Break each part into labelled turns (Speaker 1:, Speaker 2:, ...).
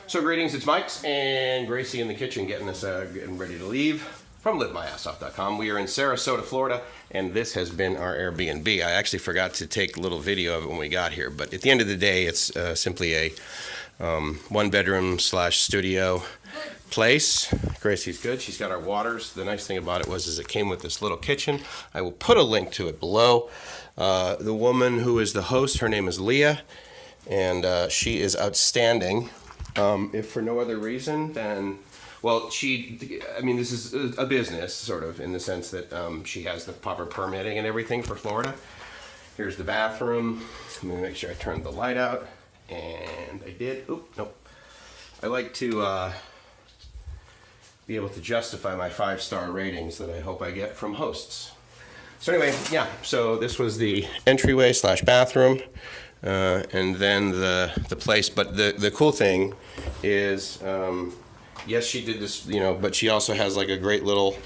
Speaker 1: So greetings, it's Mike's and Gracie in the kitchen getting us getting ready to leave from livemyassoff.com. We are in Sarasota, Florida, and this has been our Airbnb. I actually forgot to take a little video of it when we got here, but at the end of the day, it's simply a one-bedroom / studio place. Gracie's good. She's got our waters. The nice thing about it is it came with this little kitchen. I will put a link to it below. The woman who is the host, her name is Leah, and she is outstanding. If for no other reason than, well, this is a business, sort of, in the sense that she has the proper permitting and everything for Florida. Here's the bathroom. Let me make sure I turned the light out. And I did. Oop, nope. I like to be able to justify my 5-star ratings that I hope I get from hosts. So anyway, yeah, so this was the entryway / bathroom. And then the place, but the cool thing is, yes, she did this, but she also has like a great little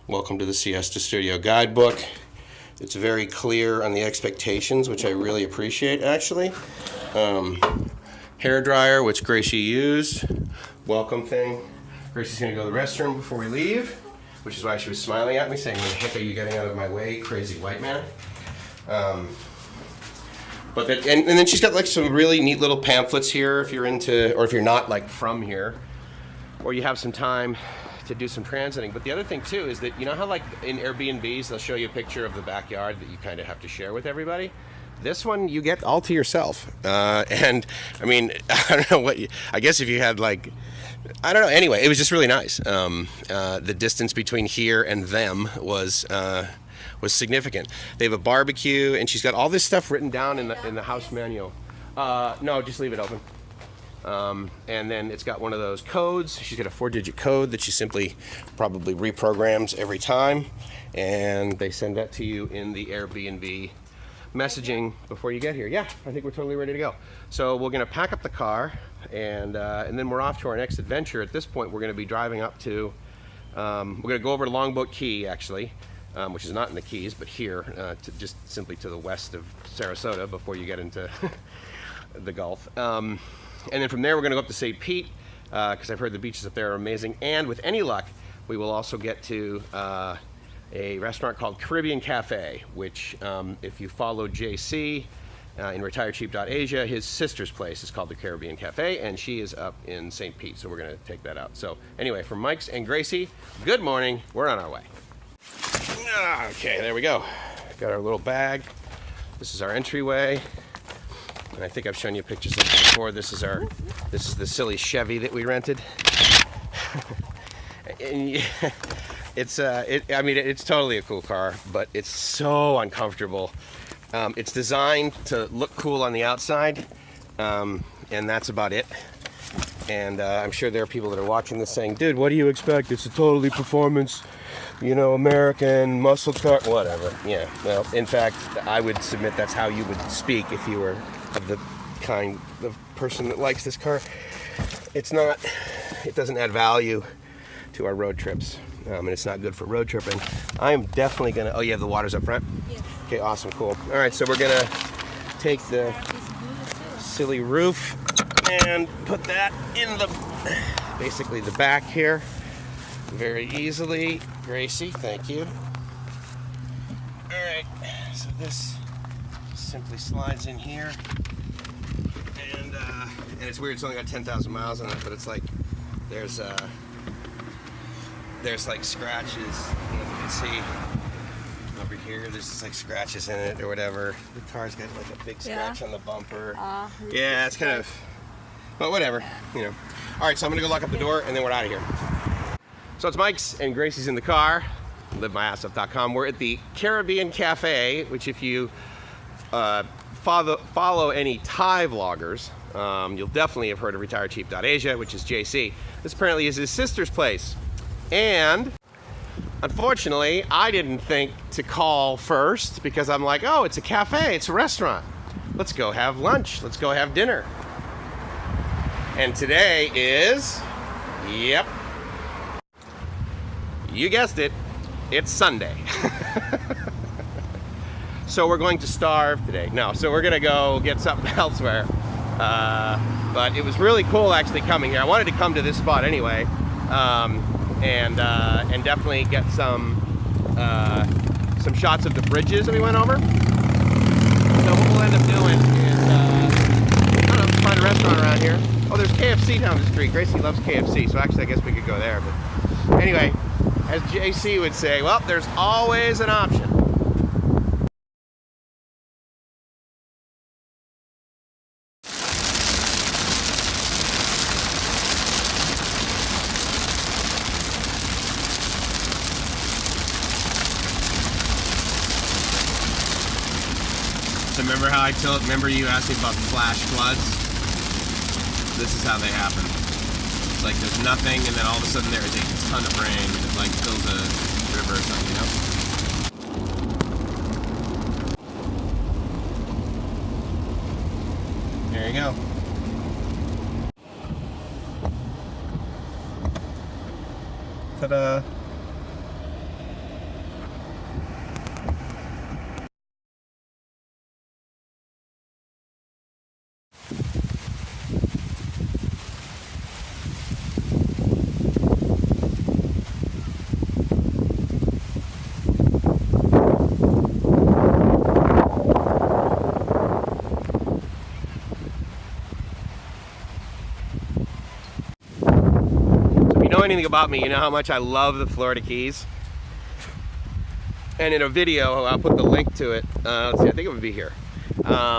Speaker 1: Welcome to the Siesta Studio guidebook. It's very clear on the expectations, which I really appreciate, actually. Hair dryer, which Gracie used. Welcome thing. Gracie's gonna go to the restroom before we leave, which is why she was smiling at me, saying, "What the heck are you getting out of my way, crazy white man?" But and then she's got like some really neat little pamphlets here if you're into, or if you're not like from here, or you have some time to do some transiting. But the other thing too is that, you know how like in Airbnbs they'll show you a picture of the backyard that you kind of have to share with everybody? This one you get all to yourself. And I mean, I don't know I guess if you had like, I don't know, anyway, it was just really nice. The distance between here and them was significant. They have a barbecue, and she's got all this stuff written down in the house manual. No, just leave it open. And then it's got one of those codes. She's got a 4-digit code that she simply probably reprograms every time, and they send that to you in the Airbnb messaging before you get here. Yeah, I think we're totally ready to go. So we're gonna pack up the car, and then we're off to our next adventure. At this point, we're gonna be driving up to, we're gonna go over to Longboat Key, actually. Which is not in the Keys, but here, just simply to the west of Sarasota before you get into the Gulf. And then from there, we're going to go up to St. Pete, because I've heard the beaches up there are amazing. And with any luck, we will also get to a restaurant called Caribbean Cafe, which if you follow JC in retirecheap.asia, his sister's place is called the Caribbean Cafe, and she is up in St. Pete, so we're going to take that out. So anyway, from Mike's and Gracie, good morning. We're on our way. Okay, there we go. Got our little bag. This is our entryway, and I think I've shown you pictures of it before. This is the silly Chevy that we rented. And it's totally a cool car, but it's so uncomfortable. It's designed to look cool on the outside, and that's about it. And I'm sure there are people that are watching this saying, "Dude, what do you expect? It's a totally performance, American muscle car," whatever. Yeah, well, in fact, I would submit that's how you would speak if you were of the kind of person that likes this car. It doesn't add value to our road trips, and it's not good for road tripping. I am definitely gonna, oh, you have the waters up front? Yes. Okay, awesome, cool. All right, so we're gonna take the silly roof and put that in basically the back here very easily. Gracie, thank you. All right, so this simply slides in here, and it's weird. It's only got 10,000 miles on it, but it's like there's like scratches. I don't know if you can see over here. There's just like scratches in it or whatever. The car's got like a big scratch on the bumper. Yeah, it's kind of, but whatever, All right, so I'm gonna go lock up the door, and then we're out of here. So it's Mike's and Gracie's in the car, livemyassoff.com. We're at the Caribbean Cafe, which if you follow any Thai vloggers, you'll definitely have heard of retirecheap.asia, which is JC. This apparently is his sister's place. And unfortunately, I didn't think to call first because I'm like, oh, it's a cafe, it's a restaurant. Let's go have lunch, let's go have dinner. And today is, yep, you guessed it, it's Sunday. So we're going to starve today. No, so we're gonna go get something elsewhere. But it was really cool actually coming here. I wanted to come to this spot anyway, and definitely get some shots of the bridges that we went over. So what we'll end up doing is, I don't know, find a restaurant around here. Oh, there's KFC down the street. Gracie loves KFC, so actually I guess we could go there. But anyway, as JC would say, well, there's always an option. So remember how remember you asked me about flash floods? This is how they happen. It's like there's nothing, and then all of a sudden there is a ton of rain, and it like fills a river or something, you know? There you go. Ta-da! Anything about me, you know how much I love the Florida Keys. And in a video, I'll put the link to it. Let's see, I think it would be here. I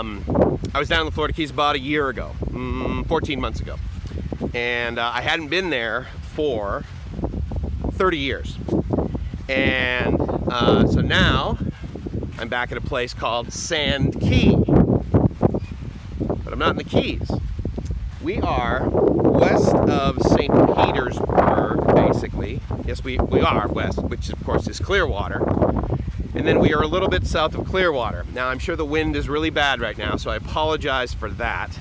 Speaker 1: was down in the Florida Keys about a year ago, 14 months ago. And I hadn't been there for 30 years. And so now I'm back at a place called Sand Key. But I'm not in the Keys. We are west of St. Petersburg, basically. Yes, we are west, which of course is Clearwater. And then we are a little bit south of Clearwater. Now, I'm sure the wind is really bad right now, so I apologize for that.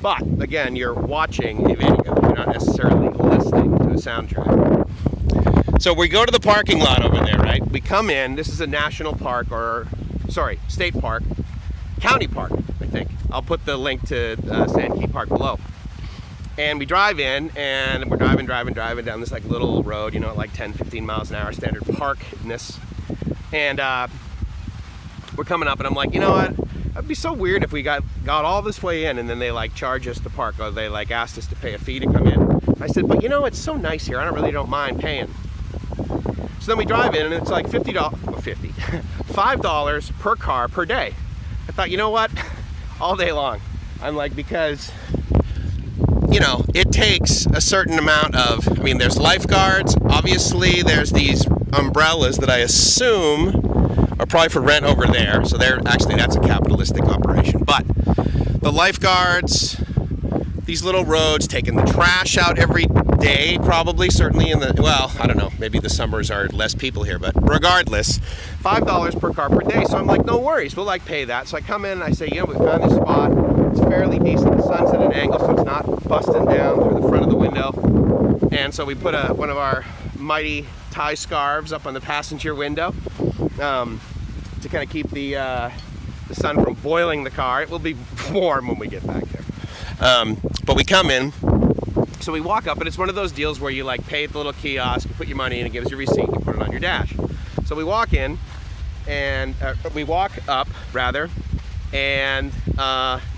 Speaker 1: But, again, you're watching a video. You're not necessarily listening to a soundtrack. So we go to the parking lot over there, right? We come in. This is a national park, state park. County park, I think. I'll put the link to Sand Key Park below. And we drive in, and we're driving down this like little road, you know, at like 10, 15 miles an hour, standard parkness. And we're coming up, and I'm like, you know what? That'd be so weird if we got all this way in, and then they like charge us to park, or they like asked us to pay a fee to come in. I said, but you know, it's so nice here. I don't mind paying. So then we drive in, and it's like $5 per car per day. I thought, you know what? All day long. I'm like, because, you know, it takes a certain amount of, I mean, there's lifeguards, obviously there's these umbrellas that I assume are probably for rent over there, so that's a capitalistic operation, but the lifeguards, these little roads, taking the trash out every day, probably, certainly well, I don't know, maybe the summers are less people here, but regardless, $5 per car per day, so I'm like, no worries, we'll like pay that. So I come in and I say, you know, we found this spot, it's fairly decent, the sun's at an angle, so it's not busting down through the front of the window, and so we put one of our mighty tie scarves up on the passenger window to kind of keep the sun from boiling the car. It will be warm when we get back there. But we come in, so we walk up, and it's one of those deals where you like pay at the little kiosk, you put your money in, it gives you a receipt, you put it on your dash. So we walk in, and we walk up, rather, and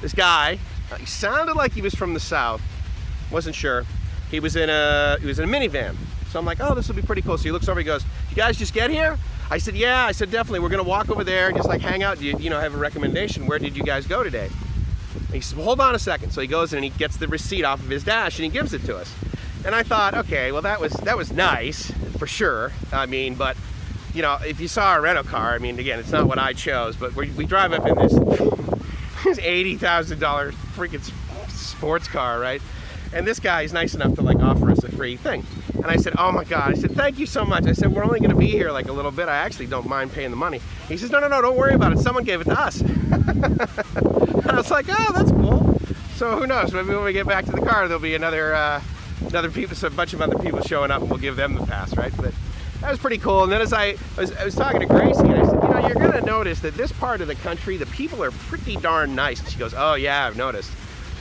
Speaker 1: this guy, he sounded like he was from the south, wasn't sure. He was in a minivan. So I'm like, oh, this will be pretty cool. So he looks over, he goes, you guys just get here? I said, yeah. I said, definitely. We're going to walk over there and just like hang out. Do you know, have a recommendation? Where did you guys go today? And he says, well, hold on a second. So he goes in and he gets the receipt off of his dash and he gives it to us. And I thought, okay, well, that was nice for sure. I mean, but you know, if you saw a rental car, I mean, again, it's not what I chose, but we drive up in this $80,000 freaking sports car, right? And this guy is nice enough to like offer us a free thing. And I said, oh my God, I said, thank you so much. I said, we're only gonna be here like a little bit. I actually don't mind paying the money. He says, no, don't worry about it. Someone gave it to us. And I was like, oh, that's cool. So who knows, maybe when we get back to the car, there'll be another people, so a bunch of other people showing up and we'll give them the pass, right? But that was pretty cool. And then as I was talking to Gracie, and I said, you know, you're gonna notice that this part of the country, the people are pretty darn nice. And she goes, oh yeah, I've noticed.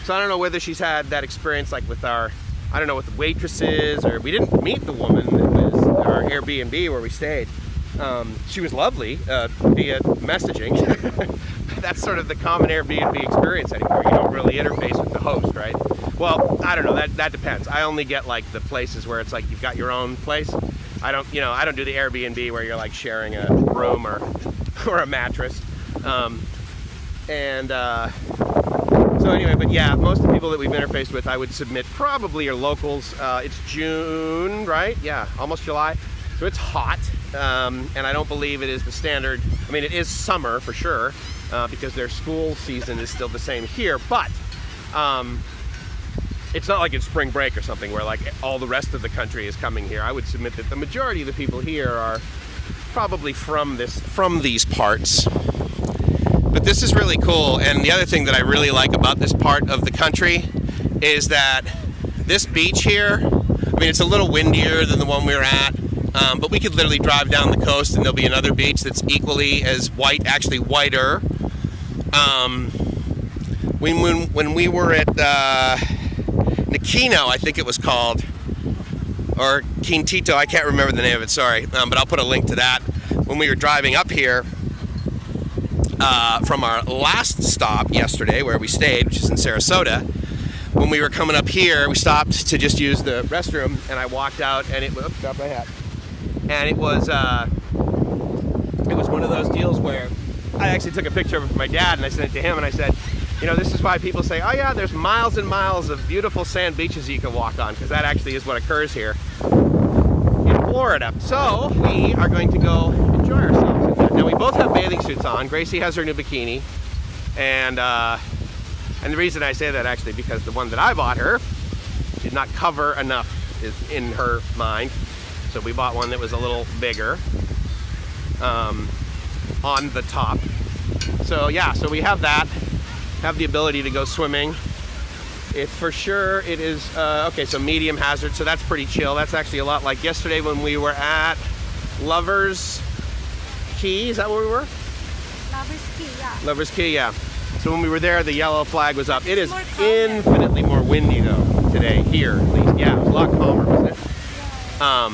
Speaker 1: So I don't know whether she's had that experience like with our, I don't know, with the waitresses, or we didn't meet the woman that was our Airbnb where we stayed. She was lovely via messaging. That's sort of the common Airbnb experience anymore. You don't really interface with the host, right? Well, I don't know, that depends. I only get like the places where it's like you've got your own place. I don't do the Airbnb where you're like sharing a room or a mattress. So anyway, but yeah, most of the people that we've interfaced with, I would submit probably are locals. It's June, right? Yeah, almost July. So it's hot, and I don't believe it is the standard. I mean, it is summer for sure, because their school season is still the same here, but it's not like it's spring break or something where like all the rest of the country is coming here. I would submit that the majority of the people here are probably from these parts. But this is really cool, and the other thing that I really like about this part of the country is that this beach here, I mean, it's a little windier than the one we were at, but we could literally drive down the coast and there'll be another beach that's equally as white, actually whiter. When we were at Nakino, I think it was called, or Quintito, I can't remember the name of it, sorry, but I'll put a link to that. When we were driving up here, from our last stop yesterday where we stayed, which is in Sarasota, when we were coming up here, we stopped to just use the restroom, and I walked out, and it was, oops, dropped my hat, and it was one of those deals where I actually took a picture of it for my dad, and I sent it to him, and I said, you know, this is why people say, oh yeah, there's miles and miles of beautiful sand beaches you can walk on, because that actually is what occurs here in Florida. So we are going to go enjoy ourselves. Now we both have bathing suits on. Gracie has her new bikini, and the reason I say that actually because the one that I bought her did not cover enough in her mind, so we bought one that was a little bigger on the top. So yeah, so we have that, have the ability to go swimming. It's for sure, it is, okay, so medium hazard, so that's pretty chill. That's actually a lot like yesterday when we were at Lovers Key, is that where we were?
Speaker 2: Lover's Key, yeah.
Speaker 1: Lover's Key, yeah. So when we were there, the yellow flag was up. It is infinitely more windy though today here, at least. Yeah, it was a lot calmer, wasn't it? Yeah.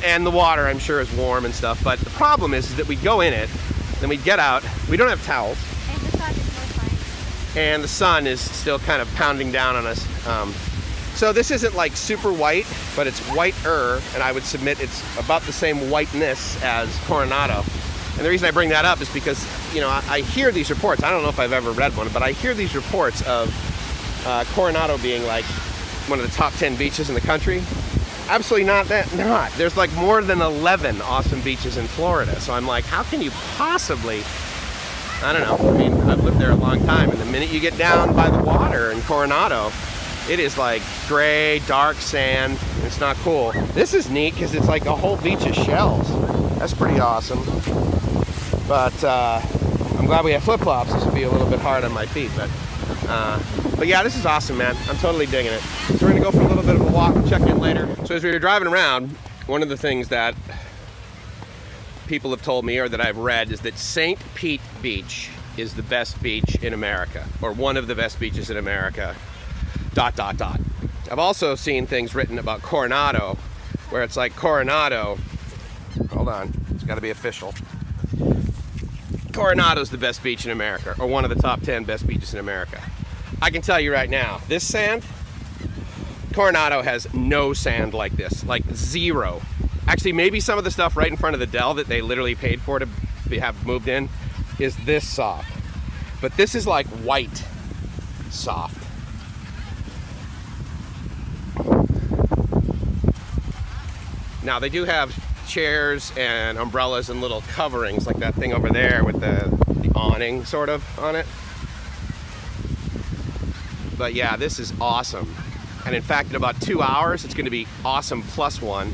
Speaker 1: And the water, I'm sure, is warm and stuff. But the problem is that we go in it, then we get out. We don't have towels.
Speaker 2: And the sun is more fine.
Speaker 1: And the sun is still kind of pounding down on us. So this isn't like super white, but it's whiter, and I would submit it's about the same whiteness as Coronado. And the reason I bring that up is because, you know, I hear these reports. I don't know if I've ever read one, but I hear these reports of Coronado being like one of the top 10 beaches in the country. Absolutely not. There's like more than 11 awesome beaches in Florida. So I'm like, how can you possibly, I don't know. I mean, I've lived there a long time, and the minute you get down by the water in Coronado, it is like gray, dark sand. It's not cool. This is neat because it's like a whole beach of shells. That's pretty awesome. But I'm glad we have flip-flops. This would be a little bit hard on my feet, but yeah, this is awesome, man. I'm totally digging it. So we're gonna go for a little bit of a walk and check in later. So as we were driving around, one of the things that people have told me or that I've read is that St. Pete Beach is the best beach in America, or one of the best beaches in America. ... I've also seen things written about Coronado, where it's like Coronado, hold on, it's got to be official. Coronado's the best beach in America, or one of the top 10 best beaches in America. I can tell you right now, this sand, Coronado has no sand like this, like zero. Actually, maybe some of the stuff right in front of the Dell that they literally paid for to have moved in is this soft. But this is like white soft. Now they do have chairs and umbrellas and little coverings like that thing over there with the awning sort of on it. But yeah, this is awesome. And in fact, in about 2 hours, it's going to be awesome +1.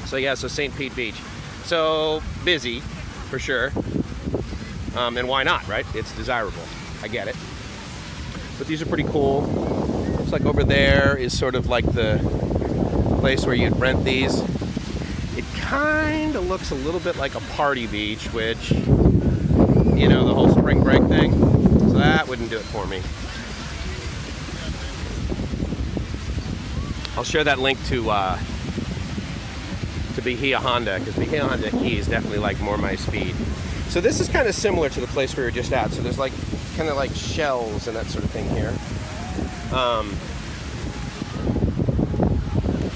Speaker 1: So yeah, so St. Pete Beach. So busy, for sure. And why not, right? It's desirable. I get it. But these are pretty cool. Looks like over there is sort of like the place where you'd rent these. It kind of looks a little bit like a party beach, which, you know, the whole spring break thing. So that wouldn't do it for me. I'll share that link to Bahia Honda, because Bahia Honda Key is definitely like more my speed. So this is kind of similar to the place we were just at. So there's like kind of like shells and that sort of thing here.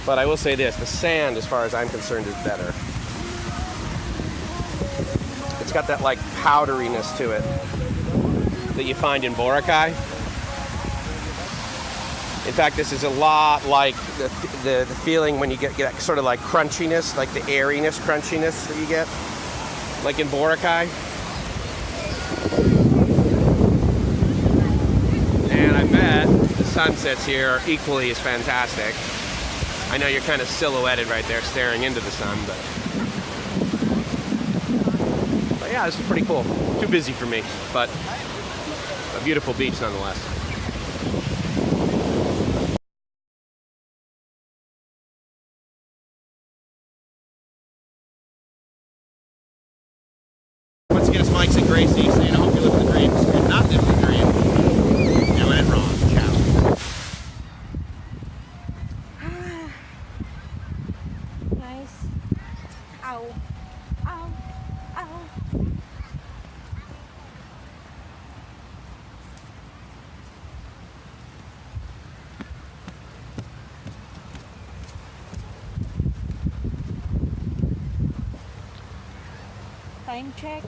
Speaker 1: But I will say this, the sand, as far as I'm concerned, is better. It's got that like powderiness to it that you find in Boracay. In fact, this is a lot like the feeling when you get that sort of like crunchiness, like the airiness, crunchiness that you get, like in Boracay. And I bet the sunsets here are equally as fantastic. I know you're kind of silhouetted right there staring into the sun, but yeah, this is pretty cool. Too busy for me, but a beautiful beach nonetheless. Once again, it's Mike's and Gracie saying, I hope you live the dream. If not live the dream, you're doing it wrong. Ciao.
Speaker 2: Nice. Ow. Ow. Ow. Time check.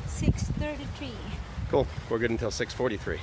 Speaker 2: 6:33.
Speaker 1: Cool. We're good until 6:43.